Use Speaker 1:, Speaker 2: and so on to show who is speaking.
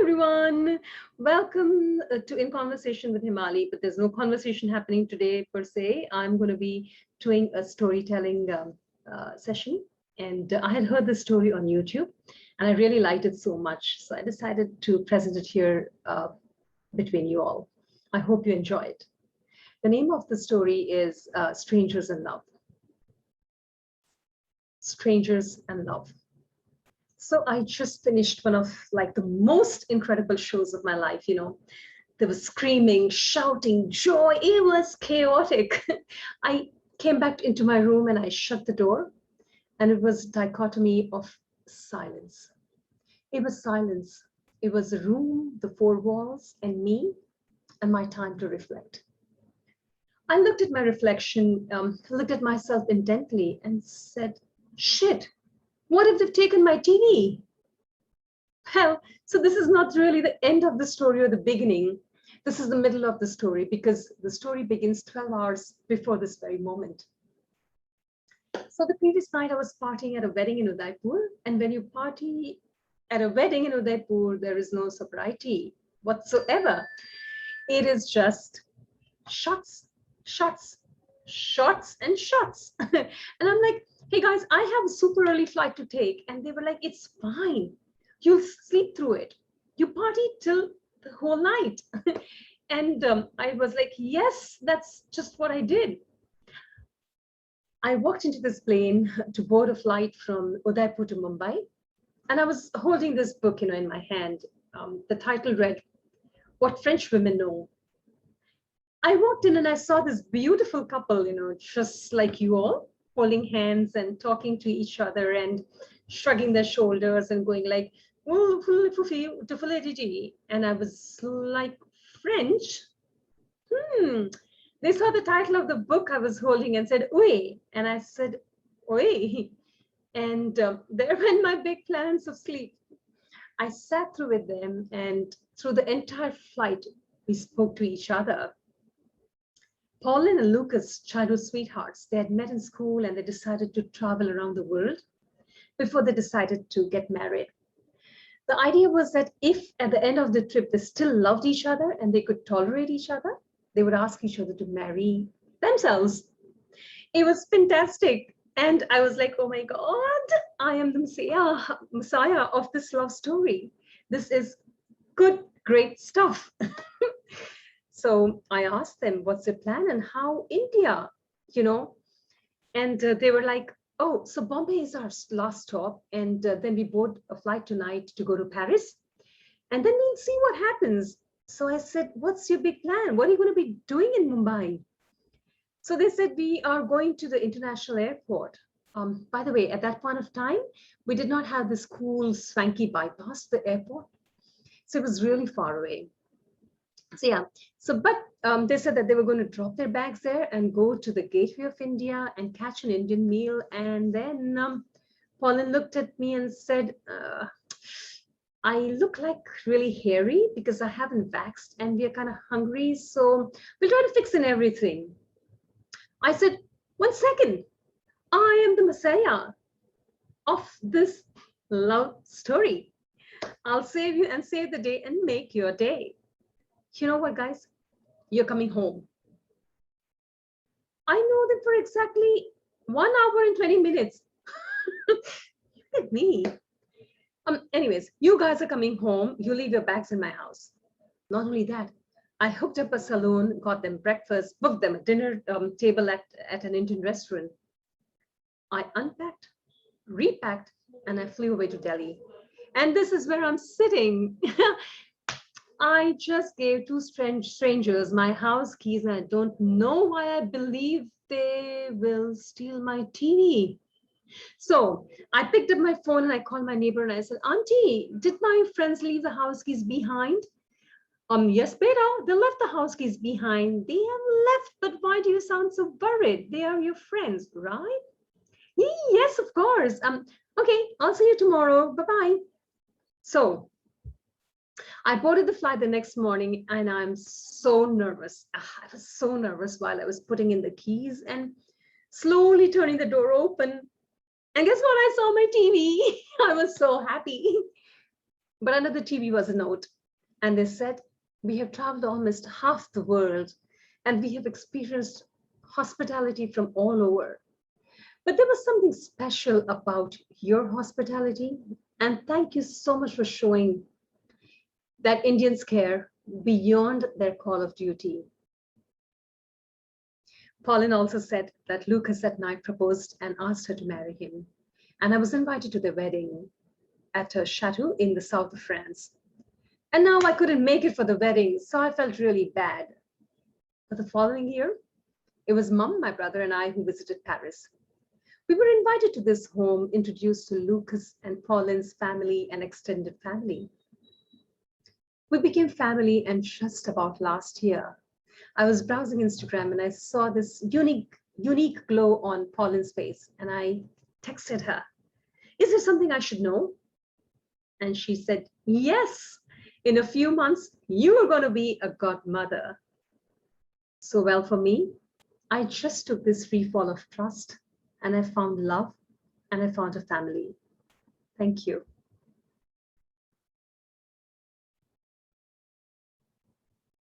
Speaker 1: everyone. Welcome to In Conversation with Himali, but there's no conversation happening today per se. I'm going to be doing a storytelling session. And I had heard this story on YouTube and I really liked it so much. So I decided to present it here between you all. I hope you enjoy it. The name of the story is Strangers in Love. Strangers and Love. So I just finished one of the most incredible shows of my life. There was screaming, shouting, joy. It was chaotic. I came back into my room and I shut the door, and it was a dichotomy of silence. It was silence. It was the room, the four walls, and me, and my time to reflect. I looked at my reflection, looked at myself intently and said, shit. What if they've taken my TV? Well, so this is not really the end of the story or the beginning. This is the middle of the story because the story begins 12 hours before this very moment. So the previous night I was partying at a wedding in Udaipur. And when you party at a wedding in Udaipur, there is no sobriety whatsoever. It is just shots, shots, shots, and shots. And I'm like, hey guys, I have a super early flight to take. And they were like, it's fine. You'll sleep through it. You party till the whole night. And I was like, yes, that's just what I did. I walked into this plane to board a flight from Udaipur to Mumbai. And I was holding this book, in my hand. The title read, What French Women Know. I walked in and I saw this beautiful couple, just like you all, holding hands and talking to each other and shrugging their shoulders and going like, oh, and I was like, French? They saw the title of the book I was holding and said, oui. And I said, oui. And there went my big plans of sleep. I sat through with them, and through the entire flight, we spoke to each other. Pauline and Lucas, childhood sweethearts, they had met in school and they decided to travel around the world before they decided to get married. The idea was that if at the end of the trip they still loved each other and they could tolerate each other, they would ask each other to marry themselves. It was fantastic. And I was like, oh my God, I am the messiah of this love story. This is good, great stuff. So I asked them, what's their plan and how India, and they were like, oh, so Bombay is our last stop. And then we board a flight tonight to go to Paris. And then we'll see what happens. So I said, what's your big plan? What are you going to be doing in Mumbai? So they said, we are going to the international airport. By the way, at that point of time, we did not have this cool, swanky bypass to the airport. So it was really far away. So yeah, but they said that they were going to drop their bags there and go to the gateway of India and catch an Indian meal. And then Pauline looked at me and said, I look like really hairy because I haven't waxed and we are kind of hungry. So we'll try to fix in everything. I said, 1 second, I am the messiah of this love story. I'll save you and save the day and make your day. You know what, guys? You're coming home. I know them for exactly 1 hour and 20 minutes. Look at me. Anyways, you guys are coming home. You leave your bags in my house. Not only that, I hooked up a saloon, got them breakfast, booked them a dinner table at an Indian restaurant. I unpacked, repacked, and I flew away to Delhi. And this is where I'm sitting. I just gave two strangers my house keys, and I don't know why I believe they will steal my TV. So I picked up my phone and I called my neighbor and I said, Auntie, did my friends leave the house keys behind? Yes, beta, they left the house keys behind. They have left, but why do you sound so worried? They are your friends, right? Yes, of course. Okay, I'll see you tomorrow. Bye-bye. So I boarded the flight the next morning and I'm so nervous. I was so nervous while I was putting in the keys and slowly turning the door open. And guess what? I saw my TV. I was so happy. But under the TV was a note, and they said, "We have traveled almost half the world, and we have experienced hospitality from all over. But there was something special about your hospitality, and thank you so much for showing that Indians care beyond their call of duty." Pauline also said that Lucas that night proposed and asked her to marry him, and I was invited to the wedding at a chateau in the south of France. And now I couldn't make it for the wedding, so I felt really bad. But the following year, it was Mum, my brother, and I who visited Paris. We were invited to this home, introduced to Lucas and Pauline's family and extended family. We became family, and just about last year, I was browsing Instagram and I saw this unique glow on Pauline's face, and I texted her, "Is there something I should know?" And she said, "Yes, in a few months, you are going to be a godmother." So well for me, I just took this free fall of trust, and I found love, and I found a family. Thank you.